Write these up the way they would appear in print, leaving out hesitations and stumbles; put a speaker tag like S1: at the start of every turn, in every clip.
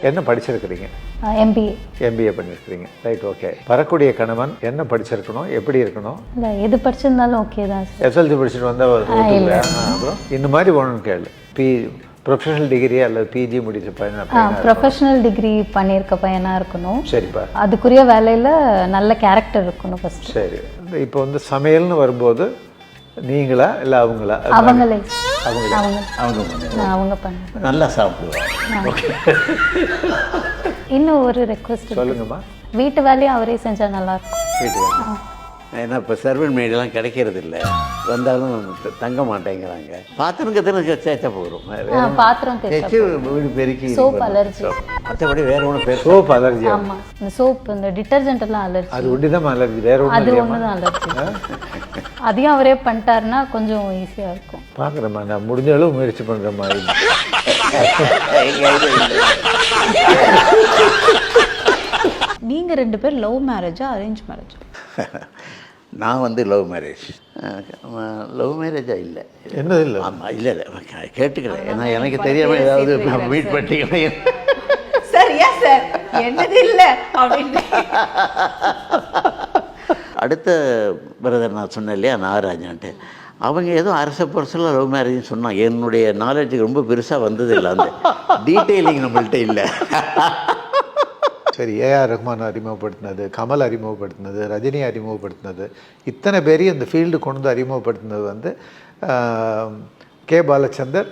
S1: என்ன படிச்சிருக்கிறீங்க?
S2: MBA.
S1: MBA பண்ணியிருக்கிறீங்க. Right, okay. வரக்கூடிய கணவன் என்ன படிச்சிருக்கணும், எப்படி இருக்கணும்?
S2: இல்லை எது படிச்சிருந்தாலும் ஓகே தான் சார்.
S1: எஸ்எல்சி படிச்சுட்டு வந்தால் அப்புறம் இந்த மாதிரி ஒன்று கேளு. ப்ரொஃபஷனல் டிகிரி அல்லது பிஜி முடிச்ச பையனா?
S2: ப்ரொஃபஷனல் டிகிரி பண்ணியிருக்க பையனாக இருக்கணும்.
S1: சரிப்பா.
S2: அதுக்குரிய வேலையில் நல்ல கேரக்டர் இருக்கணும் ஃபஸ்ட்டு.
S1: சரி. இப்போ வந்து சமையல்னு வரும்போது நீங்களா இல்லை அவங்களா?
S2: அவங்களே.
S3: அவங்க
S2: பண்ண
S3: நல்லா சாப்பிடுவாங்க.
S2: இன்னும் ஒரு ரெக்வஸ்ட்
S1: சொல்லுங்கம்மா.
S2: வீட்டு வேலையும் அவரே செஞ்சால் நல்லாயிருக்கும்.
S1: வீட்டு வேலை
S3: ஏன்னா இப்போ சர்வன் மேடெல்லாம் கிடைக்கிறது இல்லை, வந்தாலும் தங்க மாட்டேங்கிறாங்க. பாத்திரம் கத்திர சேர்த்தா போகிறோம்,
S2: பாத்திரம்
S3: தேய்ச்சி வீடு பெருக்கி.
S2: சோப் அலர்ஜி,
S3: மற்றபடி வேற ஒன்றும் பேர்.
S1: Soap allergy?
S2: ஆமாம், இந்த சோப் இந்த டிட்டர்ஜென்ட் எல்லாம் அலர்ஜி.
S1: அது ஒன்று தான் அலர்ஜி, வேற ஒன்று?
S2: அது ஒன்று தான் அலர்ஜி. அதையும் அவரே பண்ணிட்டாருன்னா கொஞ்சம் ஈஸியாக இருக்கும்.
S1: பார்க்குறேம்மா, நான் முடிஞ்ச அளவு முயற்சி பண்ணுற மாதிரி.
S4: நீங்கள் 2 பேர் லவ் மேரேஜா அரேஞ்ச் மேரேஜா?
S3: நான் வந்து லவ் மேரேஜ். லவ் மேரேஜா? இல்லை.
S1: என்ன இல்லை?
S3: ஆமாம், இல்லை இல்லை, கேட்டுக்கிறேன். ஏன்னா எனக்கு தெரியாமல் ஏதாவது மீட் பண்ணிக்கிறேன்
S4: சார். ஏன் சார் என்னது இல்லை அப்படின்னு?
S3: அடுத்த பிரதர் நான் சொன்னேன் இல்லையா, நாகராஜான்ட்டு, அவங்க ஏதோ அரச பர்சனில் லவ் மேரேஜ்னு சொன்னாங்க. என்னுடைய நாலேஜுக்கு ரொம்ப பெருசாக வந்தது இல்லை, அந்த டீட்டெயிலிங் நம்மள்கிட்ட இல்லை.
S1: சரி, ஏஆர் ரஹ்மான் அறிமுகப்படுத்தினது, கமல் அறிமுகப்படுத்தினது, ரஜினி அறிமுகப்படுத்தினது, இத்தனை பேரையும் இந்த ஃபீல்டு கொண்டு வந்து அறிமுகப்படுத்தினது வந்து கே பாலச்சந்தர்,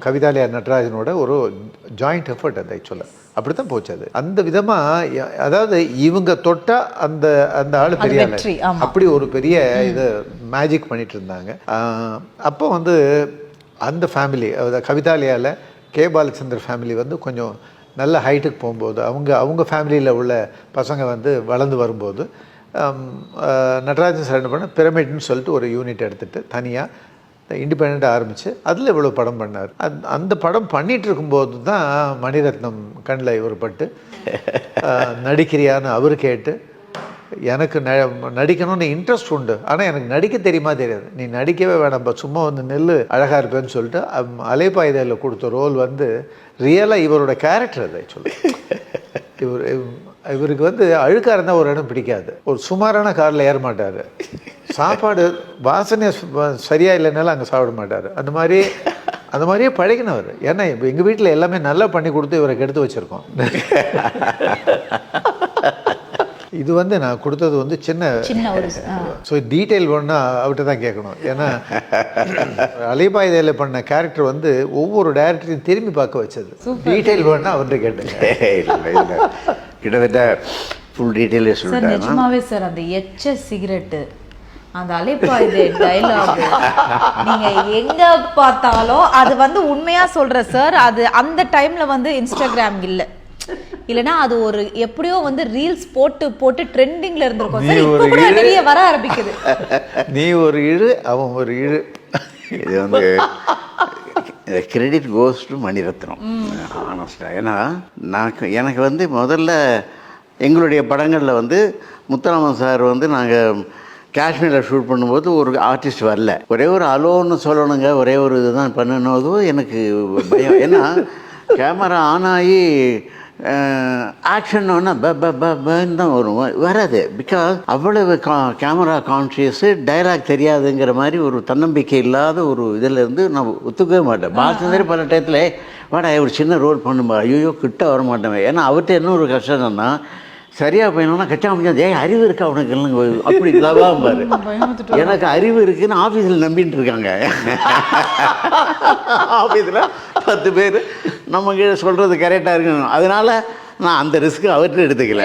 S1: கவிதாலயா நடராஜனோட ஒரு ஜாயிண்ட் எஃபர்ட். அது ஆக்சுவலாக அப்படி தான் போச்சு. அது அந்த விதமாக, அதாவது இவங்க தொட்டால் அந்த அந்த ஆள் பெரிய அப்படி ஒரு பெரிய இதை மேஜிக் பண்ணிட்டு இருந்தாங்க. அப்போ வந்து அந்த ஃபேமிலி, அதாவது கவிதாலயாவில் கே பாலச்சந்தர் ஃபேமிலி வந்து கொஞ்சம் நல்ல ஹைட்டுக்கு போகும்போது, அவங்க ஃபேமிலியில் உள்ள பசங்க வந்து வளர்ந்து வரும்போது, நடராஜன் சார் என்ன பண்ண பிரமிட்னு சொல்லிட்டு ஒரு யூனிட் எடுத்துகிட்டு தனியாக இண்டிபெண்ட்டாக ஆரம்பித்து அதில் இவ்வளோ படம் பண்ணார். அந்த படம் பண்ணிகிட்டு இருக்கும்போது தான் மணிரத்னம் கண்ணில் இவர் பட்டு நடிக்கிறியான்னு அவர் கேட்டு, எனக்கு நடிக்கணும்னு இன்ட்ரெஸ்ட் உண்டு, ஆனால் எனக்கு நடிக்க தெரியுமா தெரியாது. நீ நடிக்கவே வேணாம், சும்மா வந்து நெல் அழகாக இருப்பேன்னு சொல்லிட்டு அலைப்பாயுதையில் கொடுத்த ரோல் வந்து ரியலாக இவரோட கேரக்டர். அதை சொல்லி இவருக்கு வந்து அழுக்காக இருந்தால் ஒரு இடம் பிடிக்காது, ஒரு சுமாரான காரில் ஏற மாட்டார், சாப்பாடு வாசனை சரியாக இல்லைனாலும் அங்கே சாப்பிட மாட்டார். அந்த மாதிரியே பழகினவர். ஏன்னா இப்போ எங்கள் வீட்டில் எல்லாமே நல்லா பண்ணி கொடுத்து இவரை கெடுத்து வச்சுருக்கோம். இது வந்து நான் கொடுத்தது வந்து சின்ன ஸோ டீட்டெயில் ஒன்றா அவர்கிட்ட தான் கேட்கணும். ஏன்னா அலைபாயுதையில் பண்ண கேரக்டர் வந்து ஒவ்வொரு டைரக்டரையும் திரும்பி பார்க்க வச்சது. டீட்டெயில் வேணா அவர்கிட்ட கேட்டேன்.
S3: கிட்டத்தட்ட ஃபுல் டீட்டெயிலே சொல்லிட்டேன்.
S4: நிஜமாவே சார், அந்த எச்ச சிகரெட்டு, அந்த அலைப்பாயுதை டைலாக், நீங்க எங்க பார்த்தாலும் அது வந்து உண்மையா சொல்ற சார். அது அந்த டைம்ல வந்து இன்ஸ்டாகிராம் இல்லைன்னா அது ஒரு எப்படியோ வந்து ரீல்ஸ் போட்டு ட்ரெண்டிங்ல இருந்திருக்கும் சார். இப்போ கூட நிறைய வர ஆரம்பிக்குது.
S1: நீ ஒரு இழு, அவன் ஒரு இழு.
S3: இது வந்து கிரெடிட் கோஸ் டு மணிரத்னம் ஆனஸ்டாக. ஏன்னா எனக்கு வந்து முதல்ல எங்களுடைய படங்களில் வந்து முத்துராமன் சார் வந்து நாங்கள் காஷ்மீரில் ஷூட் பண்ணும்போது ஒரு ஆர்டிஸ்ட் வரல, ஒரே ஒரு அலோன்னு சொல்லணுங்க, ஒரே ஒரு இதுதான் பண்ணணும். எனக்கு பயம். ஏன்னா கேமரா ஆன் ஆகி ஆக்ஷன் தான் வரும், வராது. பிகாஸ் அவ்வளவு கேமரா கான்ஷியஸு, டைலாக் தெரியாதுங்கிற மாதிரி ஒரு தன்னம்பிக்கை இல்லாத ஒரு இதில் இருந்து நான் ஒத்துக்கவே மாட்டேன். பாலச்சந்தர் பல டயத்தில் வாடா ஒரு சின்ன ரோல் பண்ணும்பா, ஐயோ கிட்ட வர மாட்டேன். ஏன்னா அவர்கிட்ட என்ன ஒரு கஷ்டம் என்னன்னா, சரியாக போயினோன்னா கச்சா முடியாது. அறிவு இருக்கா அவனுக்கு இல்லைங்க, அப்படி இல்லாமல் பாரு. எனக்கு அறிவு இருக்குன்னு ஆஃபீஸில் நம்பிட்டு இருக்காங்க. ஆஃபீஸில் 10 பேர் நம்ம சொல்கிறது கரெக்டாக இருக்கணும். அதனால் நான் அந்த ரிஸ்க்கு அவர்கிட்ட எடுத்துக்கல.